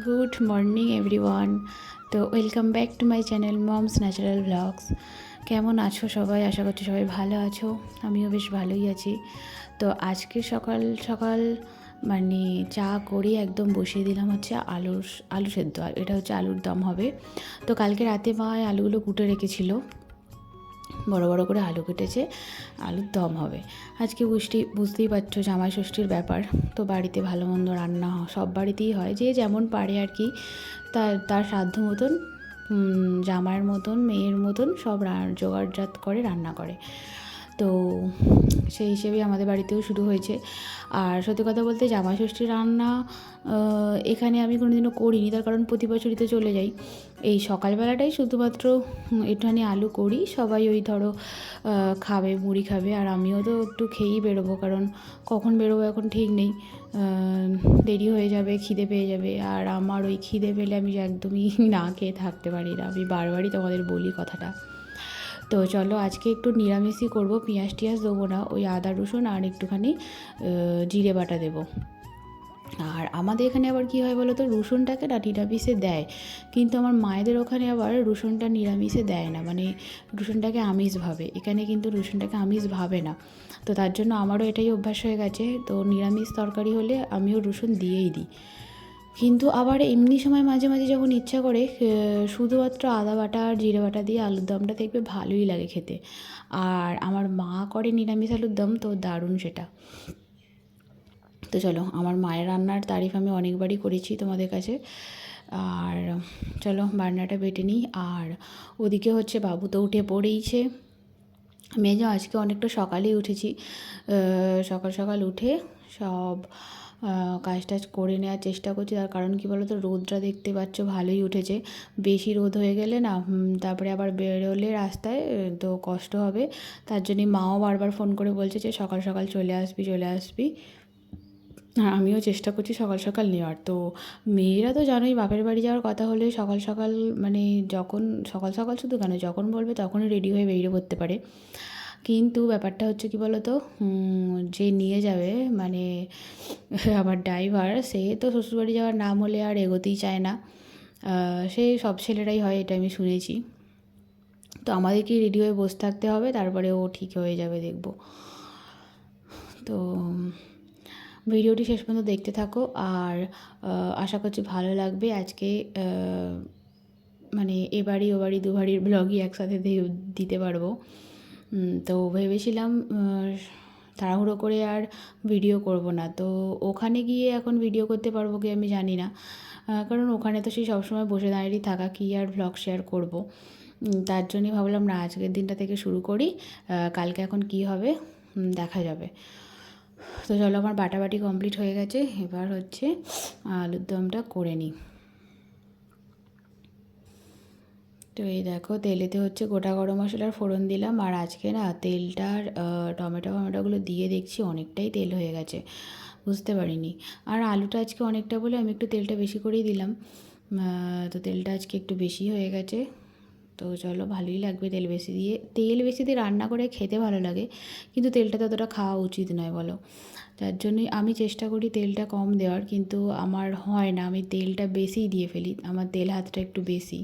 Good morning everyone. তো welcome back to my channel moms natural blogs. কেমন আছো সবাই? আশা করছি সবাই ভালো আছো, আমিও বেশ ভালোই আছি। তো আজকে সকাল সকাল মানে চা করে একদম বসিয়ে দিলাম হচ্ছে আলু সেদ্ধ। এটা হচ্ছে আলুর দম হবে। তো কালকে রাতে মা আলুগুলো কুটে রেখেছিল, বড় বড় করে আলু কেটেছে, আলুর দম হবে আজকে। বুঝতেই পারছো জামাই ষষ্ঠীর ব্যাপার, তো বাড়িতে ভালো মন্দ রান্না সব বাড়িতেই হয়, যে যেমন পারে আর কি, তার তার সাধ্য মতন জামাইয়ের মতন মেয়ের মতন সব জোগাড়জাত করে রান্না করে। তো সেই হিসেবেই আমাদের বাড়িতেও শুরু হয়েছে। আর সত্যি কথা বলতে জামাই ষষ্ঠীর রান্না এখানে আমি কোনোদিনও করিনি, তার কারণ প্রতি বছরই তো চলে যাই। এই সকালবেলাটাই শুধুমাত্র একটুখানি আলু করি, সবাই ওই ধরো খাবে, মুড়ি খাবে, আর আমিও তো একটু খেয়েই বেরোবো, কারণ কখন বেরোবো এখন ঠিক নেই, দেরি হয়ে যাবে, খিদে পেয়ে যাবে। আর আমার ওই খিদে পেলে আমি একদমই না খেয়ে থাকতে পারি না, আমি বারবারই তোমাদের বলি কথাটা। তো চলো আজকে একটু নিরামিষই করব, পেঁয়াজ টিয়াজ দেবো না, ওই আদা রসুন আর একটুখানি জিরে বাটা দেবো। আর আমাদের এখানে আবার কী হয় বলো তো, রসুনটাকে না নিরামিষে দেয়, কিন্তু আমার মায়েদের ওখানে আবার রসুনটা নিরামিষে দেয় না, মানে রসুনটাকে আমিষ ভাবে। এখানে কিন্তু রসুনটাকে আমিষ ভাবে না, তো তার জন্য আমারও এটাই অভ্যাস হয়ে গেছে। তো নিরামিষ তরকারি হলে আমিও রসুন দিয়েই দিই। কিন্তু আবার এমনি সময় মাঝে মাঝে যখন ইচ্ছা করে শুধুমাত্র আদা বাটা আর জিরে বাটা দিয়ে আলুর দমটা দেখবে ভালোই লাগে খেতে। আর আমার মা করে নিরামিষ আলুর দম, তো দারুণ সেটা। তো চলো, আমার মায়ের রান্নার তারিফ আমি অনেকবারই করেছি তোমাদের কাছে। আর চলো বান্নাটা বেটে নিই। আর ওদিকে হচ্ছে বাবু তো উঠে পড়েইছে। আমি আজকে অনেকটা সকালেই উঠেছি, সকাল সকাল উঠে সব কাজ টাজ করে নেওয়ার চেষ্টা করছি। তার কারণ কী বলো তো, রোদটা দেখতে পাচ্ছ ভালোই উঠেছে। বেশি রোদ হয়ে গেলে না তারপরে আবার বেরোলে রাস্তায় তো কষ্ট হবে। তার জন্যই মাও বারবার ফোন করে বলছে যে সকাল সকাল চলে আসবি চলে আসবি। আর আমিও চেষ্টা করছি সকাল সকাল নেওয়ার। তো মেয়েরা তো জানোই, বাপের বাড়ি যাওয়ার কথা হলে সকাল সকাল মানে যখন সকাল সকাল শুধু কেন, যখন বলবে তখনই রেডি হয়ে বেরিয়ে পড়তে পারে। কিন্তু ব্যাপারটা হচ্ছে কি বলো তো, যে নিয়ে যাবে মানে আমার ড্রাইভার, সে তো শ্বশুরবাড়ি যাওয়ার নাম হলে আর এগোতেই চায় না। সে সব ছেলেরাই হয়, এটা আমি শুনেছি। তো আমাদেরকেই রেডি হয়ে বসে থাকতে হবে, তারপরে ও ঠিক হয়ে যাবে দেখব। তো ভিডিওটি শেষ পর্যন্ত দেখতে থাকো, আর আশা করছি ভালো লাগবে। আজকে মানে এবারই ওবারই দুবারির ব্লগই একসাথে দিতে পারবো। তো ভেবেছিলাম তাড়াহুড়ো করে আর ভিডিও করব না। তো ওখানে গিয়ে এখন ভিডিও করতে পারবো কি আমি জানি না, কারণ ওখানে তো সেই সবসময় বসে দাঁড়িয়ে থাকা, কি আর ব্লগ শেয়ার করব। তার জন্যই ভাবলাম না, আজকের দিনটা থেকে শুরু করি, কালকে এখন কি হবে দেখা যাবে। তো চলো, আমার বাটাবাটি কমপ্লিট হয়ে গেছে, এবার হচ্ছে আলুর দমটা করে নিই। তো এই দেখো, তেলেতে হচ্ছে গোটা গরম মশলার ফোড়ন দিলাম। আর আজকে না তেলটার টমেটোগুলো দিয়ে দেখছি অনেকটাই তেল হয়ে গেছে, বুঝতে পারিনি। আর আলুটা আজকে অনেকটা বলে আমি একটু তেলটা বেশি করেই দিলাম। তো তেলটা আজকে একটু বেশি হয়ে গেছে। তো চলো, ভালোই লাগবে তেল বেশি দিয়ে রান্না করে খেতে ভালো লাগে, কিন্তু তেলটা ততটা খাওয়া উচিত নয় বলো। তার জন্যই আমি চেষ্টা করি তেলটা কম দেওয়ার, কিন্তু আমার হয় না, আমি তেলটা বেশিই দিয়ে ফেলি, আমার তেল হাতটা একটু বেশি।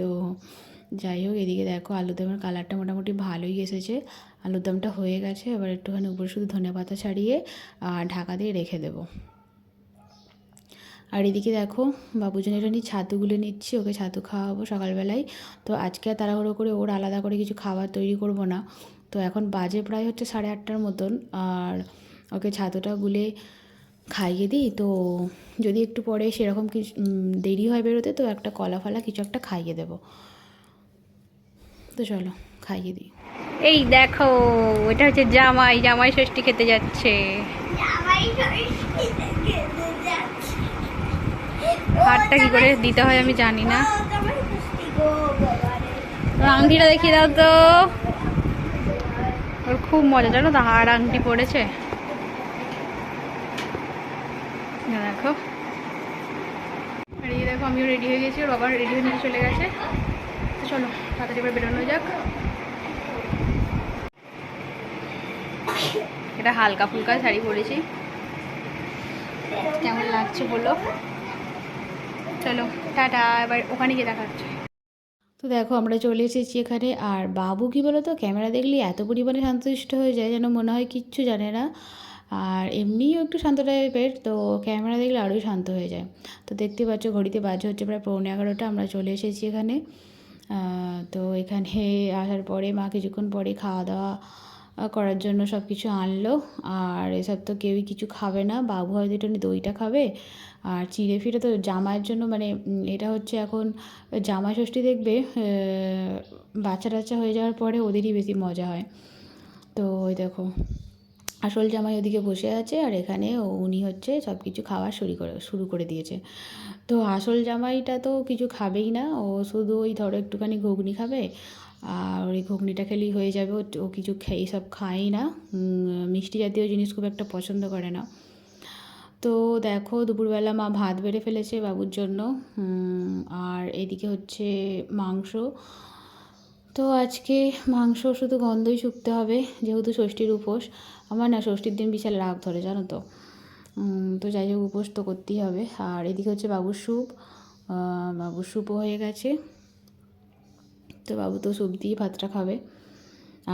তো যাই হোক, এদিকে দেখো আলুর দমের কালারটা মোটামুটি ভালোই এসেছে, আলুর দমটা হয়ে গেছে। এবার একটুখানি উপরে শুধু ধনেপাতা ছাড়িয়ে ঢাকা দিয়ে রেখে দেবো। আর এদিকে দেখো, বাবুজনের জন্য ছাতুগুলো নিচ্ছি, ওকে ছাতু খাওয়াবো সকালবেলায়। তো আজকে আর তাড়াহুড়ো করে ওর আলাদা করে কিছু খাবার তৈরি করব না। তো এখন বাজে প্রায় হচ্ছে 8:30 মতন, আর ওকে ছাতুটা গুলে খাইয়ে দিই। তো যদি একটু পরে সেরকম কিছু দেরি হয় বেরোতে, তো একটা কলা ফলা কিছু একটা খাইয়ে দেবো। তো চলো খাইয়ে দিই। এই দেখো, এটা হচ্ছে জামাই, জামাই ষষ্ঠী খেতে যাচ্ছে। হারটা কি করে দিতে হয় আমি জানি না। আংটিটা দেখিয়ে দাও তো, ওর খুব মজা, জানো তো, হার আংটি পড়েছে। দেখো, আর এই দেখো আমিও রেডি হয়ে গেছি, ওর বাবা রেডি হয়ে নিয়ে চলে গেছে। তো চলো তাড়াতাড়ি এবার বেরোনো যাক। এটা হালকা ফুলকা শাড়ি পরেছি, কেমন লাগছে বলো। চলো টাটা, এবার ওখানে গিয়ে দেখা হচ্ছে। তো দেখো আমরা চলে এসেছি এখানে। আর বাবু কী বলো তো, ক্যামেরা দেখলে এত পরিমাণে শান্তশিষ্ট হয়ে যায় যেন মনে হয় কিচ্ছু জানে না। আর এমনিও একটু শান্ত টাইপের, তো ক্যামেরা দেখলে আরোই শান্ত হয়ে যায়। তো দেখতে পাচ্ছ ঘড়িতে বাজে হচ্ছে প্রায় 11:15, আমরা চলে এসেছি এখানে। তো এখানে আসার পরে মা কিছুক্ষণ পরে খাওয়া দাওয়া করার জন্য সব কিছু আনলো। আর এসব তো কেউই কিছু খাবে না, বাবু হয়তো একটু দইটা খাবে। আর চিড়ে ফিরে তো জামাইয়ের জন্য, মানে এটা হচ্ছে এখন জামাই ষষ্ঠী, দেখবে বাচ্চা টাচ্চা হয়ে যাওয়ার পরে ওদেরই বেশি মজা হয়। তো ওই দেখো আসল জামাই ওদিকে বসে আছে, আর এখানে উনি হচ্ছে সব কিছু খাওয়া শুরু করে দিয়েছে। তো আসল জামাইটা তো কিছু খাবেই না, ও শুধু ওই ধরো একটুখানি ঘুগনি খাবে। আর ওই ঘুগনিটা খেলেই হয়ে যাবে, ও কিছু খেয়ে সব খায়ই না, মিষ্টি জাতীয় জিনিস খুব একটা পছন্দ করে না। তো দেখো দুপুরবেলা মা ভাত বেড়ে ফেলেছে বাবুর জন্য। আর এদিকে হচ্ছে মাংস। তো আজকে মাংস শুধু গন্ধই শুকতে হবে, যেহেতু ষষ্ঠীর উপোস। আমার না ষষ্ঠীর দিন বিশাল রাগ ধরে, জানো তো। তো যাই হোক, উপোস তো করতেই হবে। আর এদিকে হচ্ছে বাবুর স্যুপ, বাবুর স্যুপও হয়ে গেছে। তো বাবু তো স্যুপ দিয়ে ভাতটা খাবে।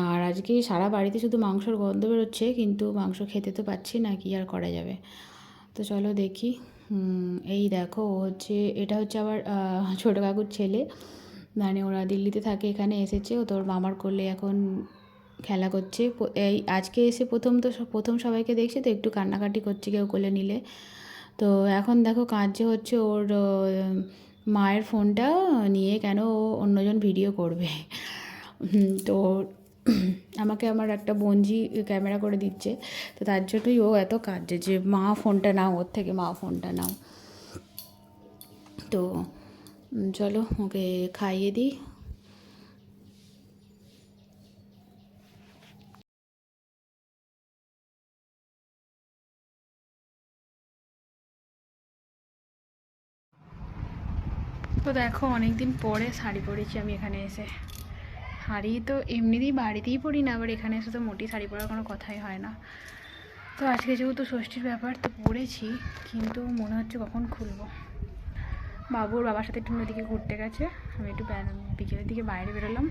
আর আজকে সারা বাড়িতে শুধু মাংসর গন্ধ বেরোচ্ছে, কিন্তু মাংস খেতে তো পাচ্ছি না, কি আর করা যাবে। তো চলো দেখি। এই দেখো এটা হচ্ছে আবার ছোটো কাকুর ছেলে, মানে ওরা দিল্লিতে থাকে, এখানে এসেছে। ও তোর মামার কোলে এখন খেলা করছে। এই আজকে এসে প্রথম সবাইকে দেখছে, তো একটু কান্নাকাটি করছে কেউ কোলে নিলে। তো এখন দেখো কাঁদছে হচ্ছে ওর মায়ের ফোনটা নিয়ে, কেন ও অন্যজন ভিডিও করবে। তো আমাকে আমার একটা বোনঝি ক্যামেরা করে দিচ্ছে, তো তার জন্যই ও এত কাঁদছে যে মা ফোনটা নাও ওর থেকে, মা ফোনটা নাও। তো চলো ওকে খাইয়ে দিই। তো দেখো অনেক দিন পরে শাড়ি পরেছি আমি এখানে এসে। শাড়ি তো এমনিতেই বাড়িতেই পরি না, আবার এখানে এসে তো মোটি শাড়ি পরার কোনো কথাই হয় না। তো আজকে যেহেতু ষষ্ঠীর ব্যাপার, তো পরেছি, কিন্তু মনে হচ্ছে কখন খুলবো। বাবুর বাবার সাথে একটু নদীকে ঘুরতে গেছে, আমি একটু বিকেলের দিকে বাইরে বেরোলাম,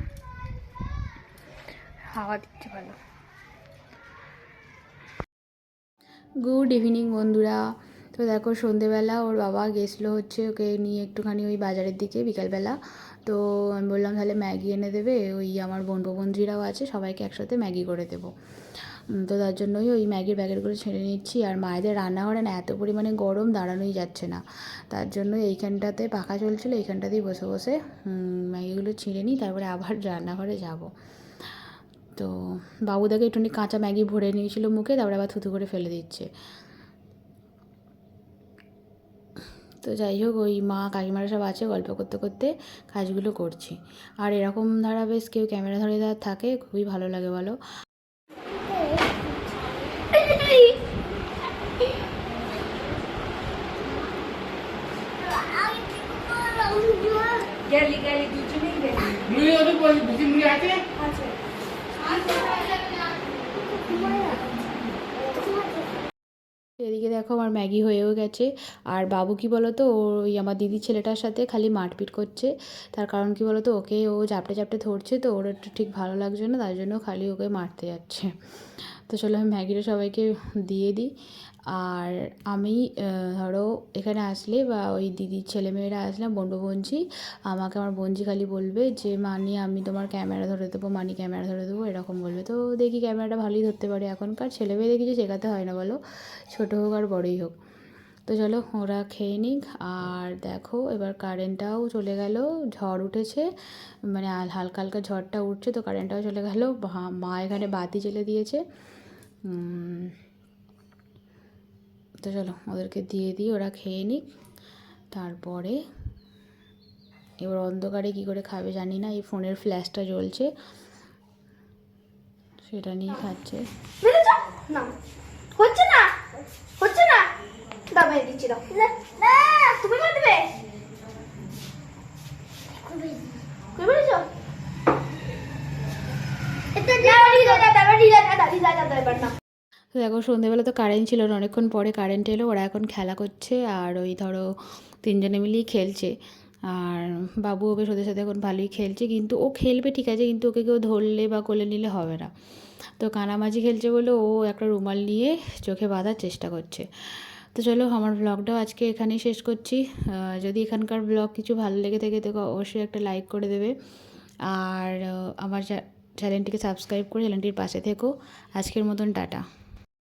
হাওয়া দিচ্ছে ভালো। গুড ইভিনিং বন্ধুরা। তো দেখো সন্ধেবেলা ওর বাবা গেছিলো হচ্ছে ওকে নিয়ে একটুখানি ওই বাজারের দিকে বিকালবেলা। তো আমি বললাম তাহলে ম্যাগি এনে দেবে, ওই আমার বন্ধুরাও আছে, সবাইকে একসাথে ম্যাগি করে দেবো। তো তার জন্যই ওই ম্যাগির প্যাকেটগুলো ছেড়ে নিচ্ছি। আর মায়েদের রান্নাঘরে না এত পরিমাণে গরম, দাঁড়ানোই যাচ্ছে না। তার জন্য এইখানটাতে পাখা চলছিলো, এইখানটাতেই বসে বসে ম্যাগিগুলো ছিঁড়ে নিই, তারপরে আবার রান্নাঘরে যাব। তো বাবুদাকে একটুখানি কাঁচা ম্যাগি ভরে নিয়েছিল মুখে, তারপরে আবার থুতু করে ফেলে দিচ্ছে। তো যাই হোক, ওই মা কাকিমারা সব আছে, গল্প করতে করতে কাজগুলো করছি। আর এরকম ধারা বেশ কেউ ক্যামেরা ধরে দেওয়ার থাকে, খুবই ভালো লাগে বলো। এদিকে দেখো আমার ম্যাগি হয়েও গেছে। আর বাবু কি বলো তো, ওই আমার দিদির ছেলেটার সাথে খালি মারপিট করছে। তার কারণ কি বলো তো, ওকে ও চাপটে চাপটে ধরছে, তো ওর একটু ঠিক ভালো লাগছে না, তার জন্য খালি ওকে মারতে যাচ্ছে। তো চলো আমি ম্যাগিটা সবাইকে দিয়ে দিই। আর আমি ধরো এখানে আসলে বা ওই দিদির ছেলেমেয়েরা আসলে বোনঝি, আমাকে আমার বোনঝি খালি বলবে যে মানি আমি তোমার ক্যামেরা ধরে দেবো, মানি ক্যামেরা ধরে দেবো, এরকম বলবে। তো দেখি ক্যামেরাটা ভালোই ধরতে পারে, এখনকার ছেলেমেয়েদের কিছু শেখাতে হয় না বলো, ছোটো হোক আর বড়োই হোক। তো চলো ওরা খেয়ে নিক। আর দেখো এবার কারেন্টটাও চলে গেল, ঝড় উঠেছে, মানে হালকা হালকা ঝড়টা উঠছে, তো কারেন্টটাও চলে গেল। মা এখানে বাতি জ্বেলে দিয়েছে। তো চলো ওদেরকে দিয়ে দিই, ওরা খেয়ে নিক। তারপরে এবার অন্ধকারে কী করে খাবে জানি না, এই ফোনের ফ্ল্যাশটা জ্বলছে, সেটা নিয়ে খাচ্ছে। হচ্ছে না হচ্ছে না, দাবাই দিচ্ছি, দাও না, তুমি করে দেবে, করে বলেছো এটা দাও, দাও দাও দাও দাও দাও দাও। দেখো সন্ধ্যেবেলা তো কারেন্ট ছিল না, অনেকক্ষণ পরে কারেন্ট এলো। ওরা এখন খেলা করছে আর ওই ধরো তিনজনে মিলেই খেলছে। আর বাবুও বেশ ওদের সাথে এখন ভালোই খেলছে, কিন্তু ও খেলবে ঠিক আছে, কিন্তু ওকে কেউ ধরলে বা কোলে নিলে হবে না। তো কানামাছি খেলছে বলে ও একটা রুমাল নিয়ে চোখে বাঁধার চেষ্টা করছে। তো চলো, আমার ব্লগটাও আজকে এখানেই শেষ করছি। যদি এখানকার ব্লগ কিছু ভালো লেগে থাকে তো অবশ্যই একটা লাইক করে দেবে। আর আমার চ্যানেলটিকে সাবস্ক্রাইব করে চ্যানেলটির পাশে থেকো। আজকের মতন টাটা।